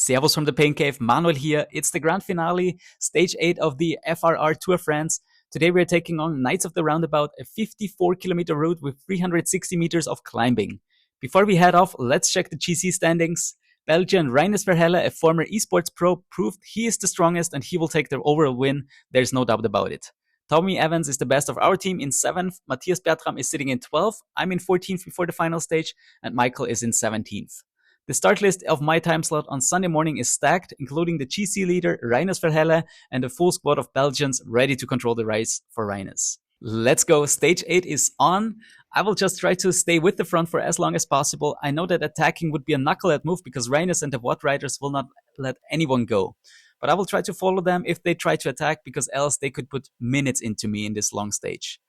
Servus from the Pain Cave, Manuel here. It's the grand finale, stage 8 of the FRR Tour France. Today we're taking on Knights of the Roundabout, a 54-kilometer route with 360 meters of climbing. Before we head off, let's check the GC standings. Belgian Rinus Verhelle, a former eSports pro, proved he is the strongest and he will take the overall win. There's no doubt about it. Tommy Evans is the best of our team in 7th, Matthias Bertram is sitting in 12th, I'm in 14th before the final stage, and Michael is in 17th. The start list of my time slot on Sunday morning is stacked, including the GC leader, Rinus Verhelle, and a full squad of Belgians ready to control the race for Rinus. Let's go. Stage 8 is on. I will just try to stay with the front for as long as possible. I know that attacking would be a knucklehead move because Rinus and the WOD riders will not let anyone go. But I will try to follow them if they try to attack, because else they could put minutes into me in this long stage.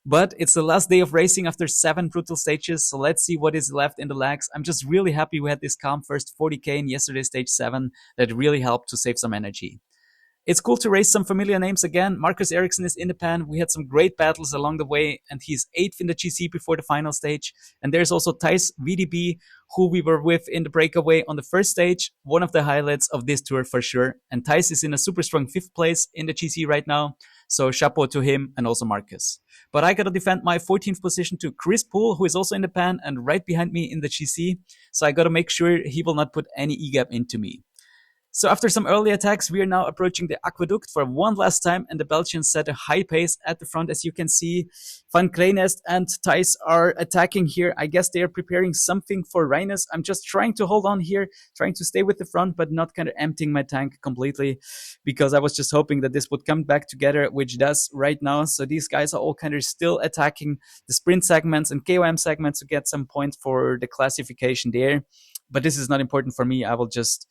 But it's the last day of racing after 7 brutal stages, so let's see what is left in the legs. I'm just really happy we had this calm first 40k in yesterday's stage 7 that really helped to save some energy. It's cool to race some familiar names again. Marcus Ericsson is in the pan. We had some great battles along the way, and he's 8th in the GC before the final stage. And there's also Thijs VDB, who we were with in the breakaway on the first stage. One of the highlights of this tour for sure. And Thijs is in a super strong 5th place in the GC right now. So chapeau to him and also Marcus. But I gotta defend my 14th position to Chris Poole, who is also in the pan and right behind me in the GC. So I gotta make sure he will not put any E-gap into me. So after some early attacks, we are now approaching the Aquaduct for one last time, and the Belgians set a high pace at the front. As you can see, Van Kreenest and Thijs are attacking here. I guess they are preparing something for Rinus. I'm just trying to hold on here, trying to stay with the front, but not kind of emptying my tank completely, because I was just hoping that this would come back together, which does right now. So these guys are all kind of still attacking the sprint segments and KOM segments to get some points for the classification there. But this is not important for me. I will just,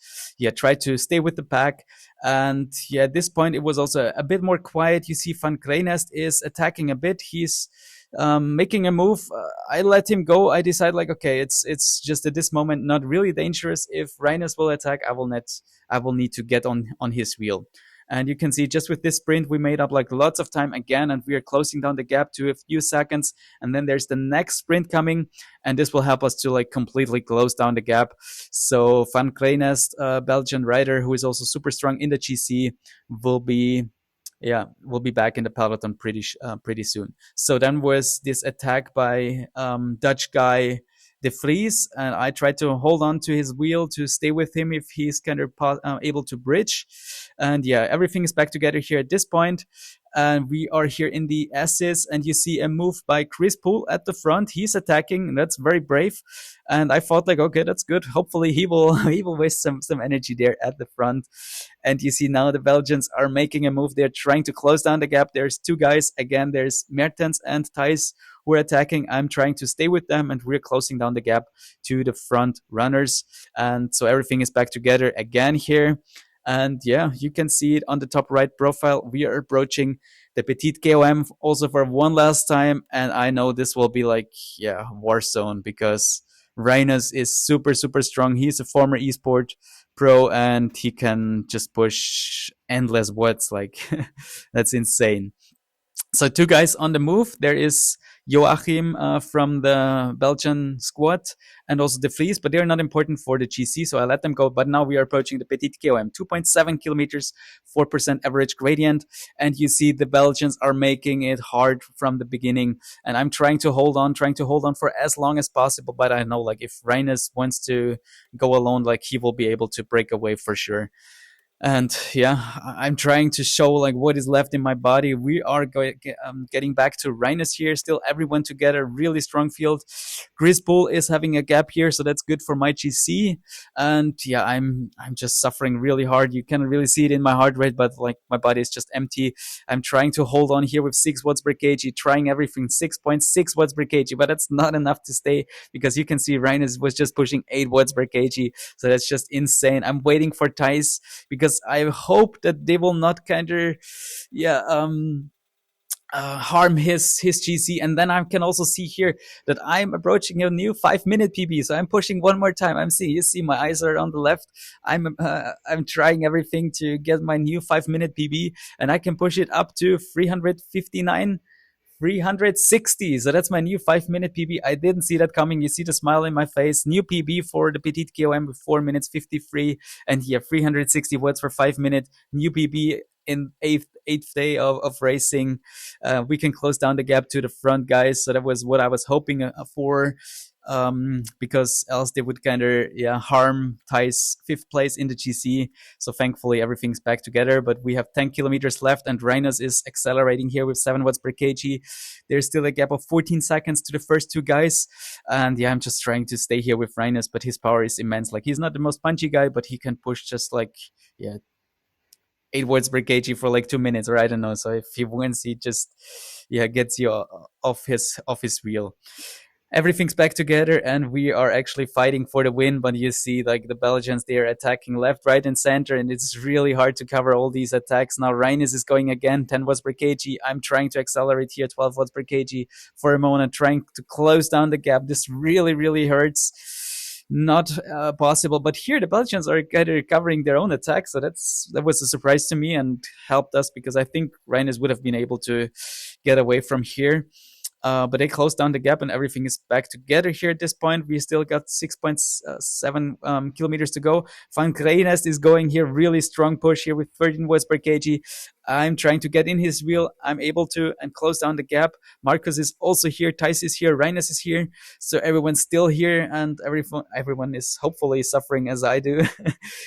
try to stay with the pack. And at this point, it was also a bit more quiet. You see Van Kreenest is attacking a bit. He's making a move. I let him go. I decide okay, it's just at this moment not really dangerous. If Rinus will attack, I will need to get on his wheel. And you can see just with this sprint, we made up lots of time again, and we are closing down the gap to a few seconds. And then there's the next sprint coming, and this will help us to completely close down the gap. So Van Kreenest, Belgian rider who is also super strong in the GC, will be back in the peloton pretty soon. So then was this attack by Dutch guy De Vries, and I tried to hold on to his wheel to stay with him if he's kind of able to bridge. And everything is back together here at this point. And we are here in the S's, and you see a move by Chris Poole at the front. He's attacking, and that's very brave. And I thought okay, that's good. Hopefully he will waste some energy there at the front. And you see now the Belgians are making a move. They're trying to close down the gap. There's 2 guys. Again, there's Mertens and Thijs who are attacking. I'm trying to stay with them, and we're closing down the gap to the front runners. And so everything is back together again here. And you can see it on the top right profile. We are approaching the Petit KOM also for one last time. And I know this will be war zone, because Rinus is super, super strong. He's a former eSport pro, and he can just push endless watts. That's insane. So 2 guys on the move. There is Joachim from the Belgian squad, and also De Vries, but they're not important for the GC, so I let them go. But now we are approaching the Petit KOM, 2.7 kilometers, 4% average gradient, and you see the Belgians are making it hard from the beginning, and I'm trying to hold on for as long as possible, but I know if Rinus wants to go alone, he will be able to break away for sure. And I'm trying to show what is left in my body. We are getting back to Rinus here. Still everyone together, really strong field. Chris Poole is having a gap here, so that's good for my GC. And I'm just suffering really hard. You cannot really see it in my heart rate, but my body is just empty. I'm trying to hold on here with 6 watts per kg, trying everything, 6.6 watts per kg, but that's not enough to stay, because you can see Rinus was just pushing 8 watts per kg. So that's just insane. I'm waiting for Thijs, because I hope that they will not harm his GC. And then I can also see here that I'm approaching a new 5-minute PB. So I'm pushing one more time. You see my eyes are on the left. I'm trying everything to get my new 5-minute PB, and I can push it up to 359 360. So that's my new 5-minute PB. I didn't see that coming. You see the smile in my face. New PB for the Petit KOM with 4 minutes 53. And yeah, 360 watts for 5 minutes. New PB in eighth day of racing. We can close down the gap to the front guys. So that was what I was hoping for. Because else they would kind of harm Ty's 5th place in the GC. So thankfully everything's back together. But we have 10 kilometers left, and Rinus is accelerating here with 7 watts per kg. There's still a gap of 14 seconds to the first 2 guys, and I'm just trying to stay here with Rinus. But his power is immense. Like, he's not the most punchy guy, but he can push just like 8 watts per kg for like 2 minutes, or I don't know. So if he wins, he just gets you off his wheel. Everything's back together, and we are actually fighting for the win. But you see, like, the Belgians, they're attacking left, right, and center, and it's really hard to cover all these attacks. Now Rinus is going again, 10 watts per kg. I'm trying to accelerate here, 12 watts per kg for a moment, trying to close down the gap. This really, really hurts. Not possible. But here the Belgians are kind of recovering their own attack, so that was a surprise to me and helped us, because I think Rinus would have been able to get away from here. But they closed down the gap, and everything is back together here at this point. We still got 6.7 kilometers to go. Van Kreenest is going here, really strong push here with 13 watts per kg. I'm trying to get in his wheel. I'm able to, and close down the gap. Marcus is also here. Thijs is here. Rinus is here. So everyone's still here, and everyone is hopefully suffering as I do.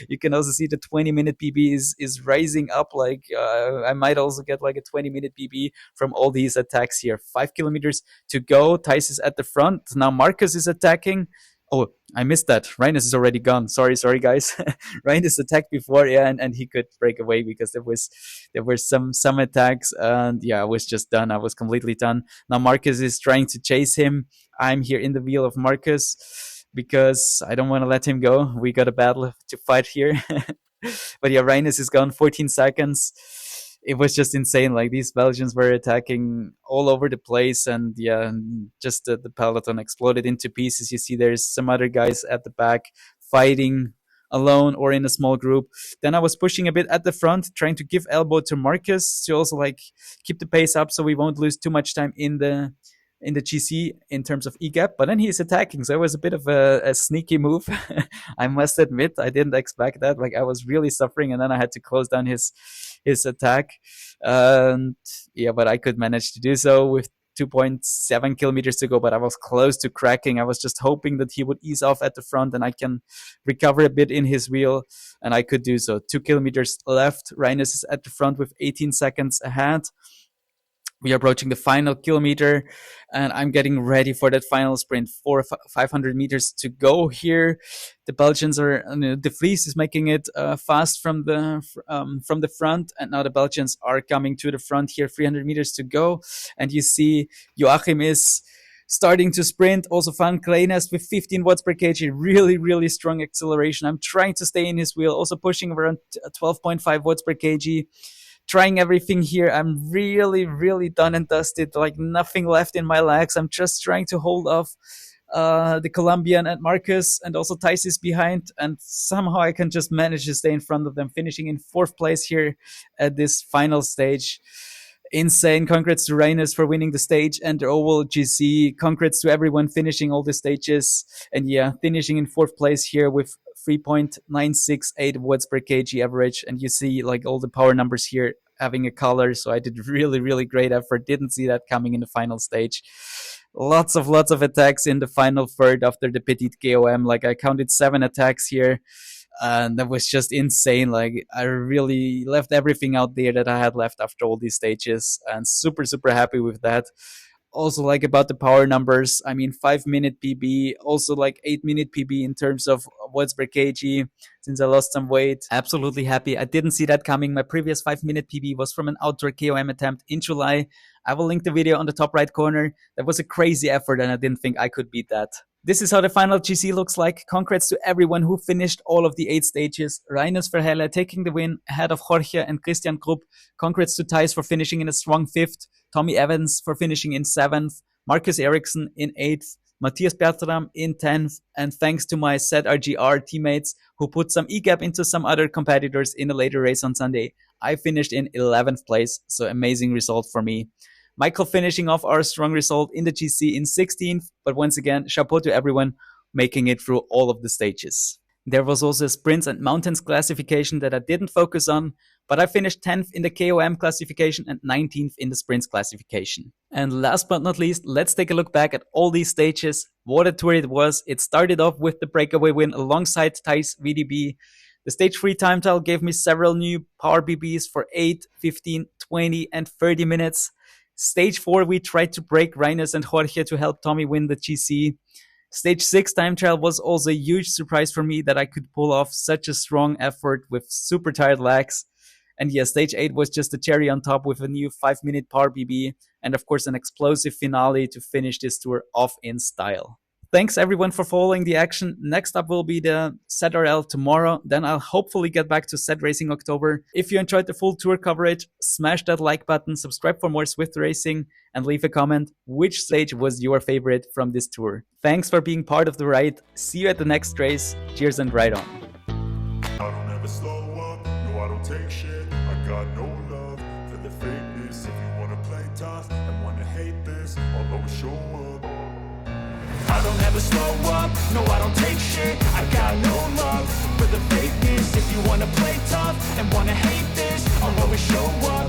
You can also see the 20-minute PB is rising up. Like, I might also get like a 20-minute PB from all these attacks here. 5 kilometers to go. Thijs is at the front. Now Marcus is attacking. Oh, I missed that. Rinus is already gone. Sorry, guys. Rinus attacked before, and he could break away because there were some attacks, and I was just done. I was completely done. Now Marcus is trying to chase him. I'm here in the wheel of Marcus because I don't want to let him go. We got a battle to fight here. But Rinus is gone. 14 seconds. It was just insane. Like, these Belgians were attacking all over the place, and just the peloton exploded into pieces. You see there's some other guys at the back fighting alone or in a small group. Then I was pushing a bit at the front, trying to give elbow to Marcus to also like keep the pace up so we won't lose too much time in the GC in terms of e-gap, but then he's attacking, so it was a bit of a sneaky move. I must admit, I didn't expect that. Like, I was really suffering, and then I had to close down his attack, and but I could manage to do so with 2.7 kilometers to go, but I was close to cracking. I was just hoping that he would ease off at the front and I can recover a bit in his wheel, and I could do so. 2 kilometers left. Rinus is at the front with 18 seconds ahead. We are approaching the final kilometer, and I'm getting ready for that final sprint. 500 meters to go here. The Belgians are, De Vries is making it fast from the front, and now the Belgians are coming to the front here. 300 meters to go, and you see Joachim is starting to sprint. Also Van Kreenest with 15 watts per kg. Really, really strong acceleration. I'm trying to stay in his wheel. Also pushing around 12.5 watts per kg. Trying everything here. I'm really, really done and dusted. Like, nothing left in my legs. I'm just trying to hold off the Colombian and Marcus, and also Thijs is behind, and somehow I can just manage to stay in front of them, finishing in 4th place here at this final stage. Insane. Congrats to Rinus for winning the stage and the overall GC. Congrats to everyone finishing all the stages, and finishing in 4th place here with 3.968 watts per kg average. And you see like all the power numbers here having a color. So I did really, really great effort. Didn't see that coming in the final stage. Lots of attacks in the final third after the Petit KOM. Like, I counted 7 attacks here. And that was just insane. Like, I really left everything out there that I had left after all these stages, and super, super happy with that. Also, like, about the power numbers, I mean, 5-minute PB, also like 8-minute PB in terms of watts per kg, since I lost some weight. Absolutely happy. I didn't see that coming. My previous 5-minute PB was from an outdoor KOM attempt in July. I will link the video on the top right corner. That was a crazy effort, and I didn't think I could beat that. This is how the final GC looks like. Congrats to everyone who finished all of the 8 stages. Rinus Verhelle taking the win ahead of Jorge and Christian Krupp. Congrats to Thijs for finishing in a strong 5th. Tommy Evans for finishing in 7th. Marcus Ericsson in 8th. Matthias Bertram in 10th. And thanks to my ZRGR teammates who put some e-gap into some other competitors in a later race on Sunday. I finished in 11th place, so amazing result for me. Michael finishing off our strong result in the GC in 16th, but once again, chapeau to everyone making it through all of the stages. There was also a sprints and mountains classification that I didn't focus on, but I finished 10th in the KOM classification and 19th in the sprints classification. And last but not least, let's take a look back at all these stages. What a tour it was. It started off with the breakaway win alongside Thijs VDB. The stage 3 time trial gave me several new power BBs for 8, 15, 20 and 30 minutes. Stage 4 we tried to break Rinus and Jorge to help Tommy win the GC. Stage 6 time trial was also a huge surprise for me that I could pull off such a strong effort with super tired legs. And yeah, stage 8 was just a cherry on top with a new 5-minute power BB and of course an explosive finale to finish this tour off in style. Thanks everyone for following the action. Next up will be the ZRL tomorrow. Then I'll hopefully get back to Zed Racing October. If you enjoyed the full tour coverage, smash that like button, subscribe for more Zwift racing, and leave a comment which stage was your favorite from this tour. Thanks for being part of the ride. See you at the next race. Cheers and ride on. I don't ever slow up, no I don't take shit. I got no love for the fakeness. If you wanna play tough and wanna hate this, I'll always show up. I don't ever slow up, no I don't take shit. I got no love for the fakeness. If you wanna play tough and wanna hate